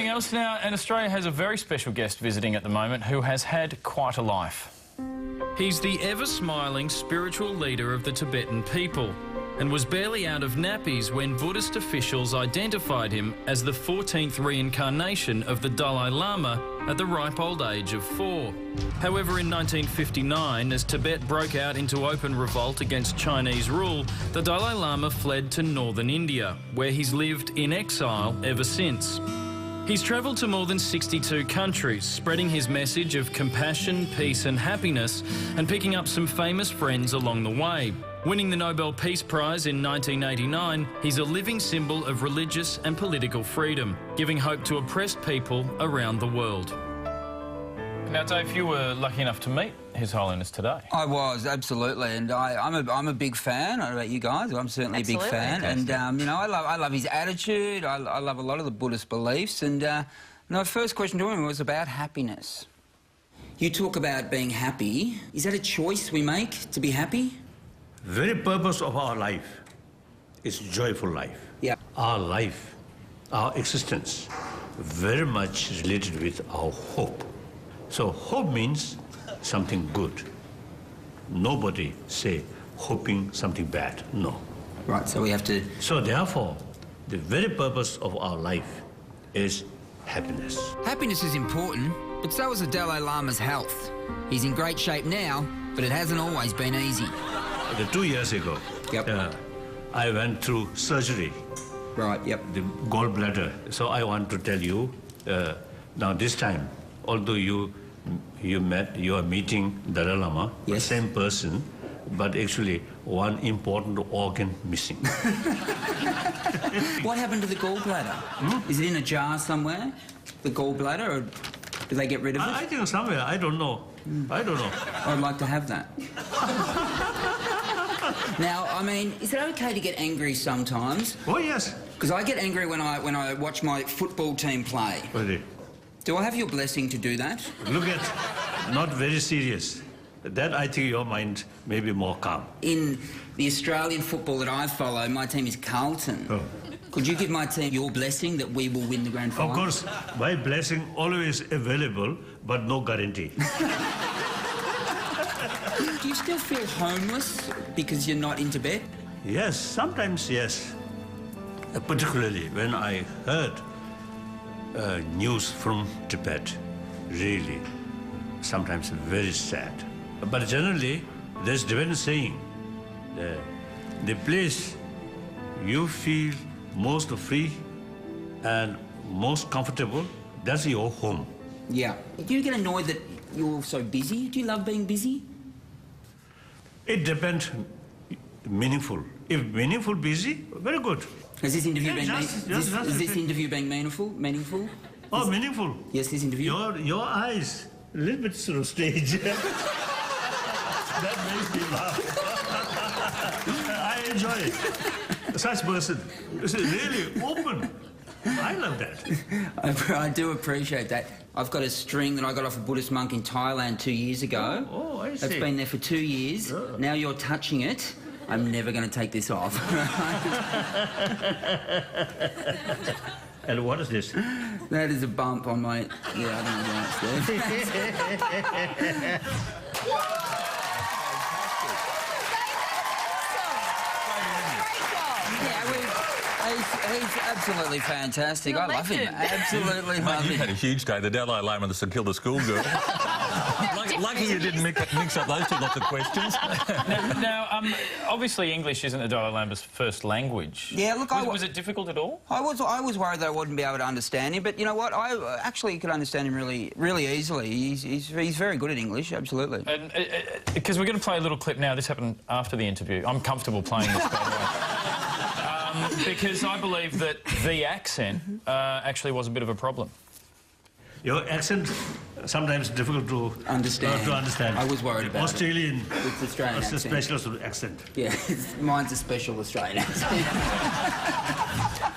else now, and Australia has a very special guest visiting at the moment who has had quite a life. He's the ever-smiling spiritual leader of the Tibetan people and was barely out of nappies when Buddhist officials identified him as the 14th reincarnation of the Dalai Lama at the ripe old age of 4. However, in 1959, as Tibet broke out into open revolt against Chinese rule, the Dalai Lama fled to northern India, where he's lived in exile ever since. He's travelled to more than 62 countries, spreading his message of compassion, peace and happiness, and picking up some famous friends along the way. Winning the Nobel Peace Prize in 1989, he's a living symbol of religious and political freedom, giving hope to oppressed people around the world. Now, Dave, you were lucky enough to meet His Holiness today. I was, absolutely, and I'm a big fan. I don't know about you guys, I'm certainly a big fan. Fantastic. And, you know, I love his attitude, I love a lot of the Buddhist beliefs, and my first question to him was about happiness. You talk about being happy. Is that a choice we make, to be happy? Very purpose of our life is joyful life. Yeah. Our life, our existence, very much related with our hope. So hope means something good. Nobody say hoping something bad, no. Right, so we have to... So therefore, the very purpose of our life is happiness. Happiness is important, but so is the Dalai Lama's health. He's in great shape now, but it hasn't always been easy. 2 years ago, Yep. I went through surgery, Right, yep. the gallbladder. So I want to tell you, now this time, although you are meeting Dalai Lama, the Yes. same person, but actually one important organ missing. What happened to the gallbladder? Is it in a jar somewhere, the gallbladder, or do they get rid of it? I think somewhere, I don't know. I don't know. I'd like to have that. Now, I mean, is it okay to get angry sometimes? Oh, yes. Because I get angry when I watch my football team play. Really. Do I have your blessing to do that? Look at, not very serious. That I think your mind may be more calm. In the Australian football that I follow, my team is Carlton. Oh. Could you give my team your blessing that we will win the grand final? Of course, my blessing always available, but no guarantee. Do you still feel homeless because you're not in Tibet? Yes, sometimes yes. Particularly when I heard news from Tibet, really, sometimes very sad. But generally, there's Tibetan saying, the place you feel most free and most comfortable, that's your home. Yeah. Do you get annoyed that you're so busy? Do you love being busy? It depends, meaningful. If meaningful, busy, very good. Has this interview Yeah, is this interview being meaningful? Meaningful? Oh, meaningful. Yes, this interview. Your eyes, a little bit sort of stage. That makes me laugh. I enjoy it. Such person is really open. I love that. I do appreciate that. I've got a string that I got off a Buddhist monk in Thailand 2 years ago. Oh, I see. That's been there for 2 years. Oh. Now you're touching it. I'm never going to take this off. And what is this? That is a bump on my... Yeah, I don't know why it's there. He's absolutely fantastic. I love him. Absolutely love Mate, you him. had a huge day. The Dalai Lama and the St Kilda schoolgirl. Lucky you didn't mix up those two lots of questions. Now, obviously English isn't the Dalai Lama's first language. Yeah, look, was it difficult at all? I was worried that I wouldn't be able to understand him, but you know what? I actually could understand him really easily. He's very good at English, absolutely. And because we're going to play a little clip now. This happened after the interview. I'm comfortable playing this, by the way. Because I believe that the accent actually was a bit of a problem. Your accent sometimes difficult to understand. I was worried about Australian. It's Australian It's a accent. specialist accent. Yeah, mine's a special Australian accent.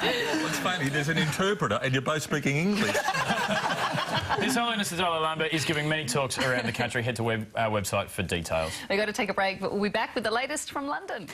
It's funny, there's an interpreter and you're both speaking English. His Holiness the Dalai Lama is giving many talks around the country. Head to our website for details. We've got to take a break, but we'll be back with the latest from London.